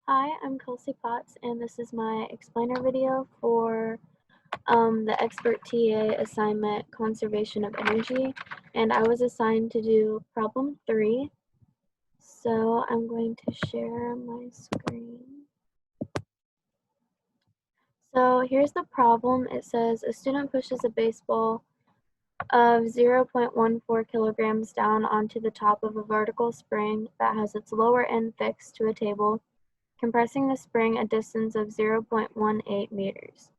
Hi, I'm Kelsey Potts, and this is my explainer video for the Expert TA assignment Conservation of Energy, and I was assigned to do problem 3. So I'm going to share my screen. So here's the problem. It says a student pushes a baseball of 0.14 kilograms down onto the top of a vertical spring that has its lower end fixed to a table, compressing the spring a distance of 0.18 meters.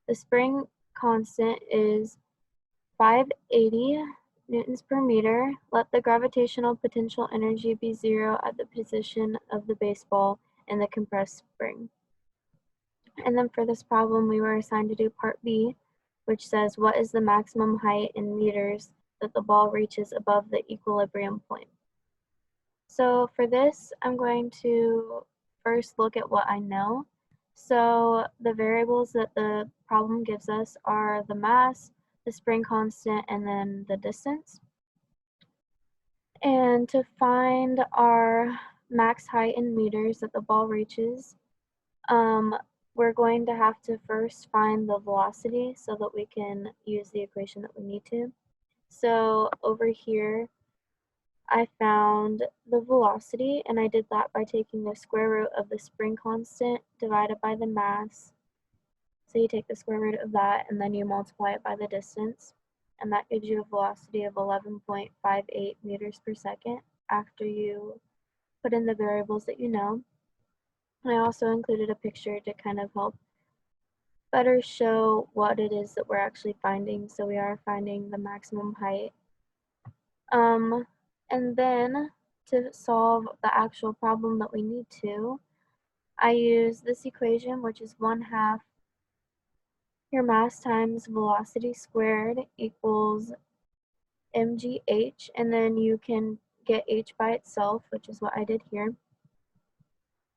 The spring constant is 580 newtons per meter. Let the gravitational potential energy be zero at the position of the baseball in the compressed spring. And then for this problem, we were assigned to do part B, which says what is the maximum height in meters that the ball reaches above the equilibrium point. So for this, I'm going to first look at what I know. So the variables that the problem gives us are the mass, the spring constant, and then the distance. And to find our max height in meters that the ball reaches, we're going to have to first find the velocity so that we can use the equation that we need to. So over here, I found the velocity, and I did that by taking the square root of the spring constant divided by the mass. So you take the square root of that, and then you multiply it by the distance, and that gives you a velocity of 11.58 meters per second after you put in the variables that you know. And I also included a picture to kind of help better show what it is that we're actually finding. So we are finding the maximum height. And then to solve the actual problem that we need to, I use this equation, which is 1/2 your mass times velocity squared equals mgh, and then you can get h by itself, which is what I did here.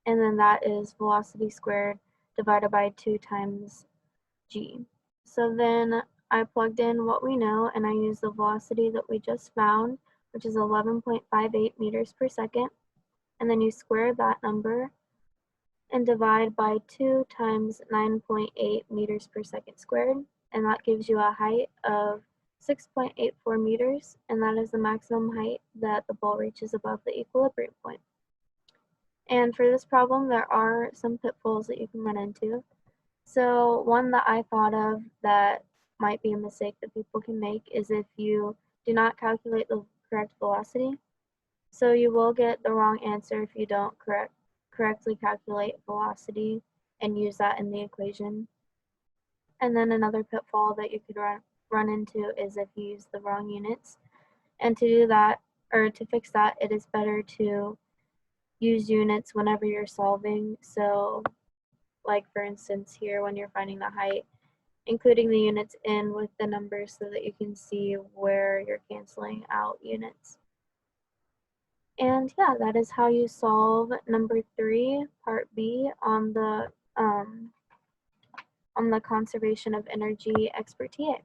And then that is velocity squared divided by 2 times g. So then I plugged in what we know, and I used the velocity that we just found, which is 11.58 meters per second. And then you square that number and divide by 2 times 9.8 meters per second squared, and that gives you a height of 6.84 meters, and that is the maximum height that the ball reaches above the equilibrium point. And for this problem, there are some pitfalls that you can run into. So one that I thought of that might be a mistake that people can make is if you do not calculate the correct velocity. So you will get the wrong answer if you don't correctly calculate velocity and use that in the equation. And then another pitfall that you could run into is if you use the wrong units. And to do that, or to fix that, it is better to use units whenever you're solving. So like for instance here, when you're finding the height, including the units in with the numbers so that you can see where you're canceling out units. And yeah, that is how you solve number 3, part B on the conservation of energy expert TA.